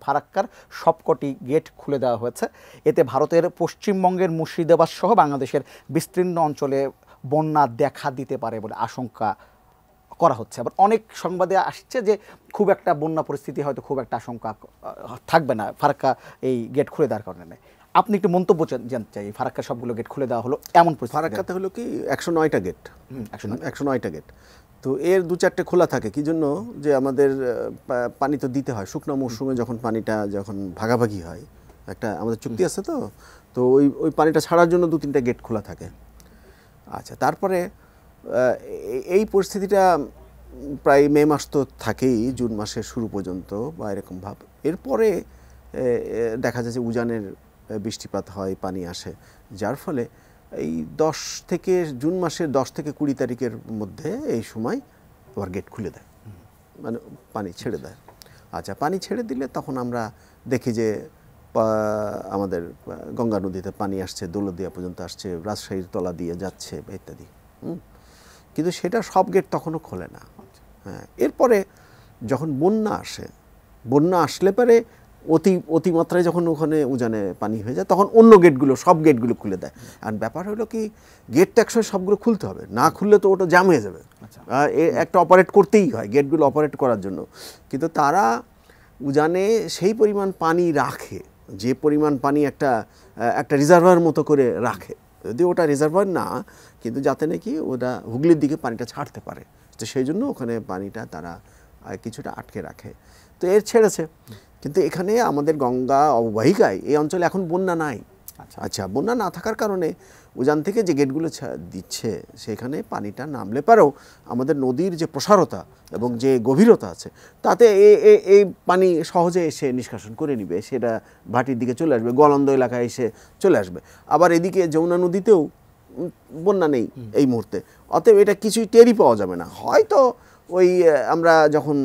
ফারাক্কার সবকটি গেট খুলে দেওয়া হয়েছে। এতে ভারতের পশ্চিমবঙ্গের মুর্শিদাবাদ সহ বাংলাদেশের বিস্তীর্ণ অঞ্চলে বন্যা দেখা দিতে পারে বলে আশঙ্কা করা হচ্ছে। আবার অনেক সংবাদে আসছে যে খুব একটা বন্যা পরিস্থিতি হয়তো খুব একটা আশঙ্কা থাকবে না ফারাক্কা এই গেট খুলে দেওয়ার কারণে। আপনি একটু মন্তব্য জানতে চাই, ফারাক্কা সবগুলো গেট খুলে দেওয়া হলো এমন পরিস্থিতি। ফারাক্কাতে হলো কি 109টা গেট, 109টা গেট, তো এর 2-4টে খোলা থাকে কি জন্য, যে আমাদের পানি তো দিতে হয় শুকনো মৌসুমে, যখন পানিটা যখন ভাগাভাগি হয়, একটা আমাদের চুক্তি আছে, তো ওই পানিটা ছাড়ার জন্য 2-3টা গেট খোলা থাকে। আচ্ছা, তারপরে এই পরিস্থিতিটা প্রায় মে মাস তো থাকেই, জুন মাসের শুরু পর্যন্ত বা এরকম ভাব। এরপরে দেখা যায় যে উজানের বৃষ্টিপাত হয়, পানি আসে, যার ফলে এই জুন মাসের 10 থেকে 20 তারিখের মধ্যে এই সময় আবার গেট খুলে দেয়, মানে পানি ছেড়ে দেয়। আচ্ছা, পানি ছেড়ে দিলে তখন আমরা দেখি যে আমাদের গঙ্গা নদীতে পানি আসছে, দৌলতদিয়া পর্যন্ত আসছে, রাজশাহীর তলা দিয়ে যাচ্ছে ইত্যাদি। কিন্তু সেটা সব গেট তখনও খোলে না। হ্যাঁ, এরপরে যখন বন্যা আসলে পরে অতিমাত্রায় যখন ওখানে উজানে পানি হয়ে যায়, তখন অন্য গেটগুলো, সব গেটগুলো খুলে দেয়। আর ব্যাপার হলো কি, গেটটা একসময় সবগুলো খুলতে হবে, না খুললে তো ওটা জাম হয়ে যাবে। একটা অপারেট করতেই হয় গেটগুলো অপারেট করার জন্য। কিন্তু তারা উজানে সেই পরিমাণ পানি রাখে, যে পরিমাণ পানি একটা রিজার্ভার মতো করে রাখে, যদি ওটা রিজার্ভার না, কিন্তু যাতে নাকি ওটা হুগলির দিকে পানিটা ছাড়তে পারে, তো সেই জন্য ওখানে পানিটা তারা কিছুটা আটকে রাখে। তো এর ছেড়েছে, কিন্তু এখানে আমাদের গঙ্গা অববাহিকায় এই অঞ্চলে এখন বন্যা নাই। আচ্ছা, বন্যা না থাকার কারণে উজান থেকে যে গেটগুলো দিচ্ছে, সেখানে পানিটা নামলে পারেও আমাদের নদীর যে প্রসারতা এবং যে গভীরতা আছে, তাতে এই পানি সহজে এসে নিষ্কাশন করে নিবে, সেটা ভাটির দিকে চলে আসবে, গলন্দ এলাকায় এসে চলে আসবে। আবার এদিকে যমুনা নদীতেও বন্যা নেই এই মুহূর্তে, অতএব এটা কিছুই টেরই পাওয়া যাবে না। হয়তো ওই আমরা যখন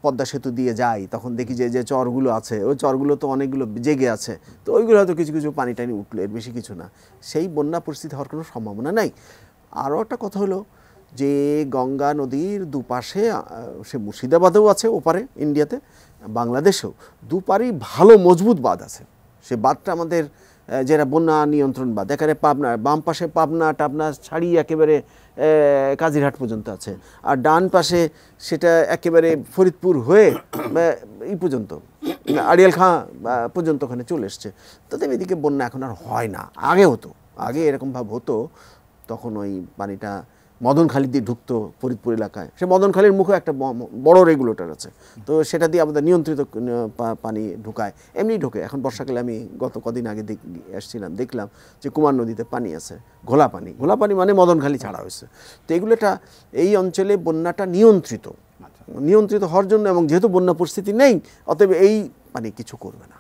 পদ্মা সেতু দিয়ে যাই, তখন দেখি যে চরগুলো আছে, ওই চরগুলো তো অনেকগুলো জেগে আছে, তো ওইগুলো হয়তো কিছু কিছু পানি টানি উঠলো, এর বেশি কিছু না। সেই বন্যা পরিস্থিতি হওয়ার কোনো সম্ভাবনা নাই। আরও একটা কথা হলো যে গঙ্গা নদীর দুপাশে, সে মুর্শিদাবাদেও আছে, ওপারে ইন্ডিয়াতে, বাংলাদেশেও দুপারেই ভালো মজবুত বাঁধ আছে। সে বাঁধটা আমাদের যেটা বন্যা নিয়ন্ত্রণ বাঁধ, এখানে পাবনার বাম পাশে টাবনা ছাড়িয়ে একেবারে কাজিরহাট পর্যন্ত আছে, আর ডান পাশে সেটা একেবারে ফরিদপুর হয়ে এই পর্যন্ত আড়িয়াল খাঁ পর্যন্ত ওখানে চলে এসছে। তাতে এদিকে বন্যা এখন আর হয় না, আগে হতো, আগে এরকমভাবে হতো। তখন ওই পানিটা মদনখালি দিয়ে ঢুকতো ফরিদপুর এলাকায়, সে মদনখালির মুখে একটা বড় রেগুলেটর আছে, তো সেটা দিয়ে আমাদের নিয়ন্ত্রিত পানি ঢুকায়, এমনি ঢোকে। এখন বর্ষাকালে আমি গত কদিন আগে এসেছিলাম, দেখলাম যে কুমার নদীতে পানি আছে, ঘোলা পানি মানে মদনখালি ছাড়া হয়েছে। তো এগুলোটা এই অঞ্চলে বন্যাটা নিয়ন্ত্রিত হওয়ার জন্য, এবং যেহেতু বন্যা পরিস্থিতি নেই, অতএব এই পানি কিছু করবে না।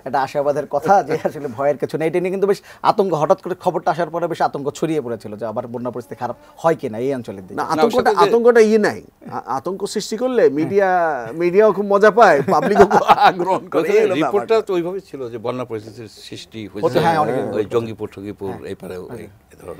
এটা আশাবাদের কথা যে আসলে ভয়ের কিছু নেই। এটা নিয়ে কিন্তু বেশ আতঙ্ক, হঠাৎ করে খবরটা আসার পরে বেশ আতঙ্ক ছড়িয়ে পড়েছিল যে আবার বন্যা পরিস্থিতি খারাপ হয় কিনা এই অঞ্চলের দিকে। আতঙ্কটা নাই, আতঙ্ক সৃষ্টি করলে মিডিয়াও খুব মজা পায়, পাবলিকও গ্রহণ করে। রিপোর্টটা তো ওইভাবে ছিল যে বন্যা পরিস্থিতির সৃষ্টি হয়েছে, ওই জঙ্গিপুর এই পারে